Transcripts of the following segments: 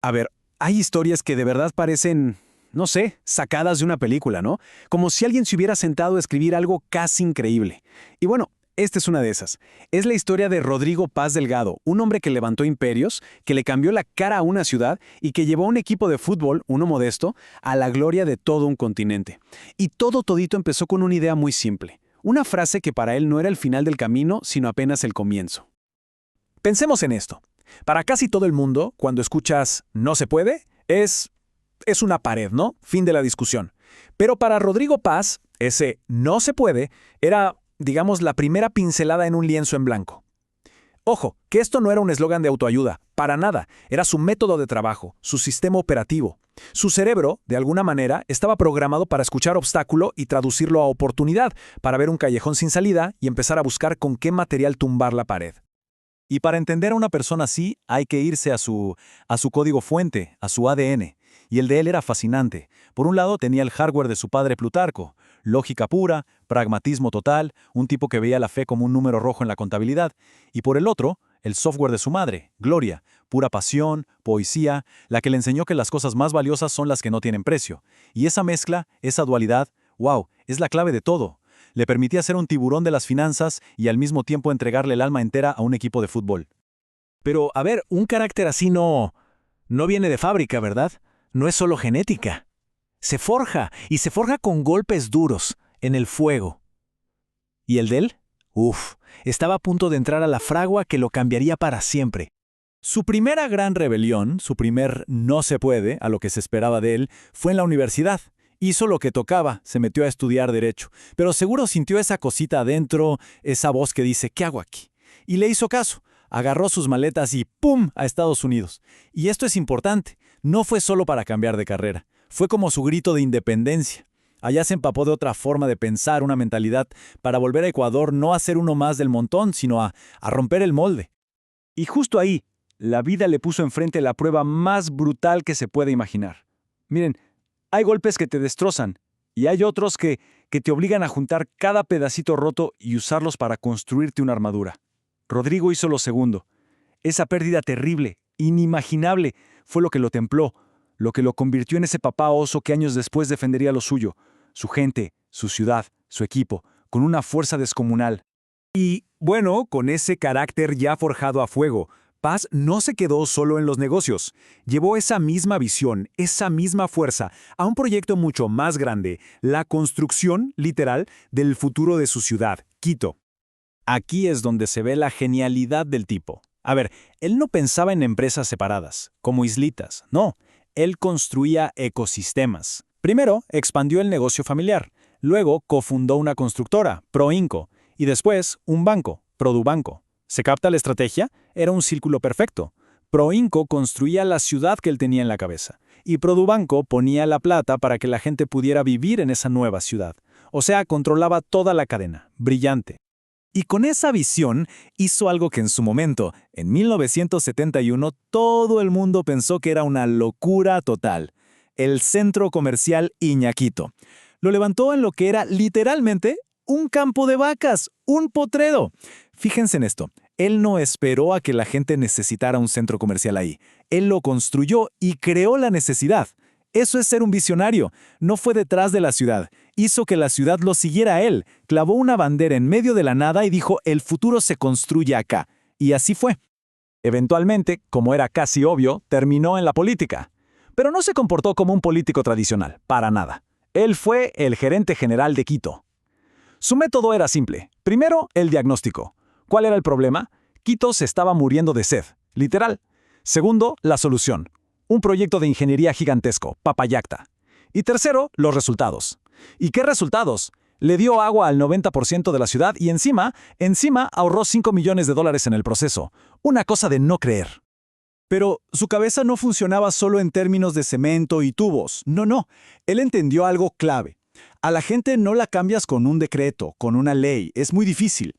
A ver, hay historias que de verdad parecen, no sé, sacadas de una película, ¿no? Como si alguien se hubiera sentado a escribir algo casi increíble. Y bueno, esta es una de esas. Es la historia de Rodrigo Paz Delgado, un hombre que levantó imperios, que le cambió la cara a una ciudad y que llevó a un equipo de fútbol, uno modesto, a la gloria de todo un continente. Y todo todito empezó con una idea muy simple. Una frase que para él no era el final del camino, sino apenas el comienzo. Pensemos en esto. Para casi todo el mundo, cuando escuchas "no se puede", es una pared, ¿no? Fin de la discusión. Pero para Rodrigo Paz, ese "no se puede" era, digamos, la primera pincelada en un lienzo en blanco. Ojo, que esto no era un eslogan de autoayuda, para nada, era su método de trabajo, su sistema operativo. Su cerebro, de alguna manera, estaba programado para escuchar obstáculo y traducirlo a oportunidad, para ver un callejón sin salida y empezar a buscar con qué material tumbar la pared. Y para entender a una persona así, hay que irse a su código fuente, a su ADN. Y el de él era fascinante. Por un lado tenía el hardware de su padre Plutarco, lógica pura, pragmatismo total, un tipo que veía la fe como un número rojo en la contabilidad. Y por el otro, el software de su madre, Gloria, pura pasión, poesía, la que le enseñó que las cosas más valiosas son las que no tienen precio. Y esa mezcla, esa dualidad, wow, es la clave de todo. Le permitía ser un tiburón de las finanzas y al mismo tiempo entregarle el alma entera a un equipo de fútbol. Pero, a ver, un carácter así no viene de fábrica, ¿verdad? No es solo genética. Se forja, y se forja con golpes duros, en el fuego. ¿Y el de él? Uf, estaba a punto de entrar a la fragua que lo cambiaría para siempre. Su primera gran rebelión, su primer "no se puede", a lo que se esperaba de él, fue en la universidad. Hizo lo que tocaba, se metió a estudiar Derecho, pero seguro sintió esa cosita adentro, esa voz que dice "¿qué hago aquí?". Y le hizo caso, agarró sus maletas y ¡pum!, a Estados Unidos. Y esto es importante, no fue solo para cambiar de carrera, fue como su grito de independencia. Allá se empapó de otra forma de pensar, una mentalidad, para volver a Ecuador no a ser uno más del montón, sino a romper el molde. Y justo ahí, la vida le puso enfrente la prueba más brutal que se puede imaginar. Miren, hay golpes que te destrozan y hay otros que te obligan a juntar cada pedacito roto y usarlos para construirte una armadura. Rodrigo hizo lo segundo. Esa pérdida terrible, inimaginable, fue lo que lo templó, lo que lo convirtió en ese papá oso que años después defendería lo suyo, su gente, su ciudad, su equipo, con una fuerza descomunal. Y, bueno, con ese carácter ya forjado a fuego, Paz no se quedó solo en los negocios. Llevó esa misma visión, esa misma fuerza, a un proyecto mucho más grande, la construcción, literal, del futuro de su ciudad, Quito. Aquí es donde se ve la genialidad del tipo. A ver, él no pensaba en empresas separadas, como islitas, no. Él construía ecosistemas. Primero, expandió el negocio familiar. Luego, cofundó una constructora, Proinco. Y después, un banco, Produbanco. ¿Se capta la estrategia? Era un círculo perfecto. Proinco construía la ciudad que él tenía en la cabeza. Y Produbanco ponía la plata para que la gente pudiera vivir en esa nueva ciudad. O sea, controlaba toda la cadena. Brillante. Y con esa visión hizo algo que en su momento, en 1971, todo el mundo pensó que era una locura total. El Centro Comercial Iñaquito. Lo levantó en lo que era literalmente un campo de vacas, un potrero. Fíjense en esto, él no esperó a que la gente necesitara un centro comercial ahí. Él lo construyó y creó la necesidad. Eso es ser un visionario. No fue detrás de la ciudad. Hizo que la ciudad lo siguiera a él. Clavó una bandera en medio de la nada y dijo: "El futuro se construye acá". Y así fue. Eventualmente, como era casi obvio, terminó en la política. Pero no se comportó como un político tradicional, para nada. Él fue el gerente general de Quito. Su método era simple. Primero, el diagnóstico. ¿Cuál era el problema? Quito se estaba muriendo de sed, literal. Segundo, la solución. Un proyecto de ingeniería gigantesco, Papayacta. Y tercero, los resultados. ¿Y qué resultados? Le dio agua al 90% de la ciudad y encima ahorró $5 millones en el proceso. Una cosa de no creer. Pero su cabeza no funcionaba solo en términos de cemento y tubos. No. Él entendió algo clave. A la gente no la cambias con un decreto, con una ley. Es muy difícil.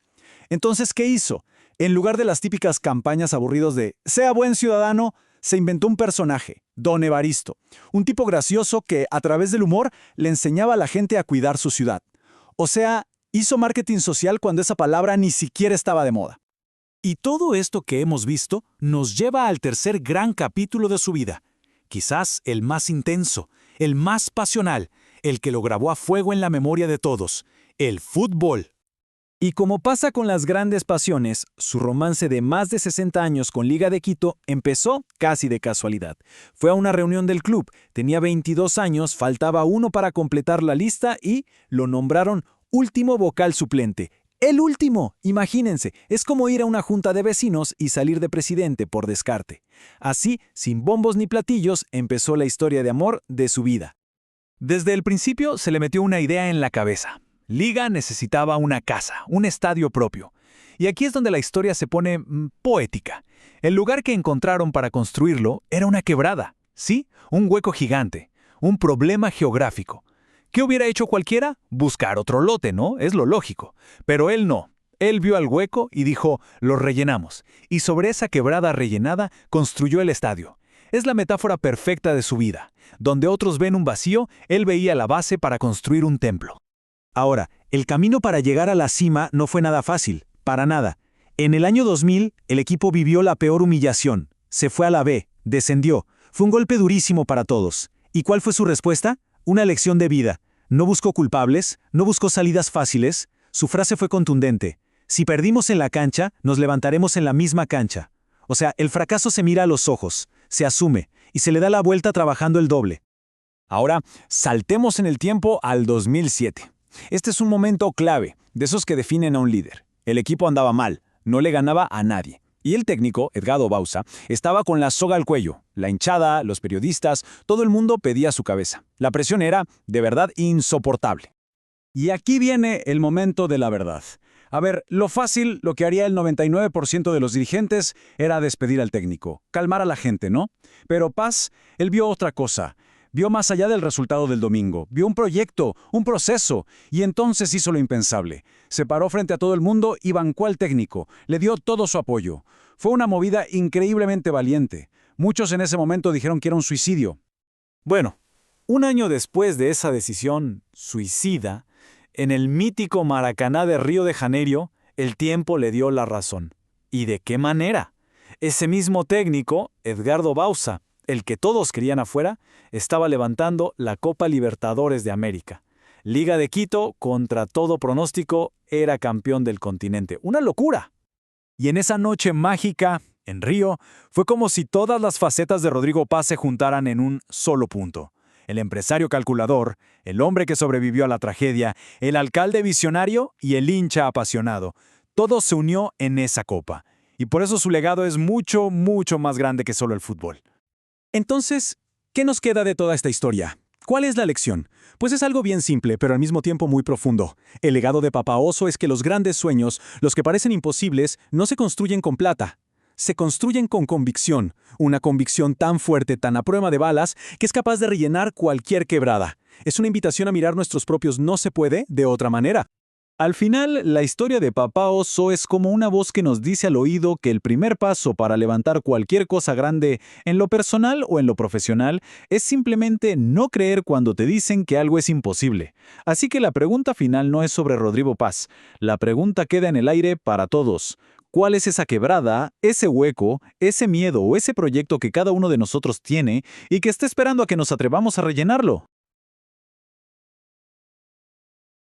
Entonces, ¿qué hizo? En lugar de las típicas campañas aburridas de "sea buen ciudadano", se inventó un personaje, Don Evaristo, un tipo gracioso que, a través del humor, le enseñaba a la gente a cuidar su ciudad. O sea, hizo marketing social cuando esa palabra ni siquiera estaba de moda. Y todo esto que hemos visto nos lleva al tercer gran capítulo de su vida, quizás el más intenso, el más pasional, el que lo grabó a fuego en la memoria de todos, el fútbol. Y como pasa con las grandes pasiones, su romance de más de 60 años con Liga de Quito empezó casi de casualidad. Fue a una reunión del club, tenía 22 años, faltaba uno para completar la lista y lo nombraron último vocal suplente. ¡El último! Imagínense, es como ir a una junta de vecinos y salir de presidente por descarte. Así, sin bombos ni platillos, empezó la historia de amor de su vida. Desde el principio se le metió una idea en la cabeza. Liga necesitaba una casa, un estadio propio. Y aquí es donde la historia se pone poética. El lugar que encontraron para construirlo era una quebrada, ¿sí? Un hueco gigante, un problema geográfico. ¿Qué hubiera hecho cualquiera? Buscar otro lote, ¿no? Es lo lógico. Pero él no. Él vio al hueco y dijo, lo rellenamos. Y sobre esa quebrada rellenada construyó el estadio. Es la metáfora perfecta de su vida. Donde otros ven un vacío, él veía la base para construir un templo. Ahora, el camino para llegar a la cima no fue nada fácil, para nada. En el año 2000, el equipo vivió la peor humillación. Se fue a la B, descendió. Fue un golpe durísimo para todos. ¿Y cuál fue su respuesta? Una lección de vida. No buscó culpables, no buscó salidas fáciles. Su frase fue contundente. Si perdimos en la cancha, nos levantaremos en la misma cancha. O sea, el fracaso se mira a los ojos, se asume, y se le da la vuelta trabajando el doble. Ahora, saltemos en el tiempo al 2007. Este es un momento clave, de esos que definen a un líder. El equipo andaba mal, no le ganaba a nadie. Y el técnico, Edgardo Bauza, estaba con la soga al cuello. La hinchada, los periodistas, todo el mundo pedía su cabeza. La presión era, de verdad, insoportable. Y aquí viene el momento de la verdad. A ver, lo fácil, lo que haría el 99% de los dirigentes era despedir al técnico, calmar a la gente, ¿no? Pero Paz, él vio otra cosa. Vio más allá del resultado del domingo, vio un proyecto, un proceso, y entonces hizo lo impensable. Se paró frente a todo el mundo y bancó al técnico, le dio todo su apoyo. Fue una movida increíblemente valiente. Muchos en ese momento dijeron que era un suicidio. Bueno, un año después de esa decisión suicida, en el mítico Maracaná de Río de Janeiro, el tiempo le dio la razón. ¿Y de qué manera? Ese mismo técnico, Edgardo Bauza, el que todos querían afuera, estaba levantando la Copa Libertadores de América. Liga de Quito, contra todo pronóstico, era campeón del continente. ¡Una locura! Y en esa noche mágica, en Río, fue como si todas las facetas de Rodrigo Paz se juntaran en un solo punto. El empresario calculador, el hombre que sobrevivió a la tragedia, el alcalde visionario y el hincha apasionado. Todo se unió en esa copa. Y por eso su legado es mucho, mucho más grande que solo el fútbol. Entonces, ¿qué nos queda de toda esta historia? ¿Cuál es la lección? Pues es algo bien simple, pero al mismo tiempo muy profundo. El legado de Papá Oso es que los grandes sueños, los que parecen imposibles, no se construyen con plata. Se construyen con convicción, una convicción tan fuerte, tan a prueba de balas, que es capaz de rellenar cualquier quebrada. Es una invitación a mirar nuestros propios no se puede de otra manera. Al final, la historia de Papá Oso es como una voz que nos dice al oído que el primer paso para levantar cualquier cosa grande, en lo personal o en lo profesional, es simplemente no creer cuando te dicen que algo es imposible. Así que la pregunta final no es sobre Rodrigo Paz. La pregunta queda en el aire para todos. ¿Cuál es esa quebrada, ese hueco, ese miedo o ese proyecto que cada uno de nosotros tiene y que está esperando a que nos atrevamos a rellenarlo?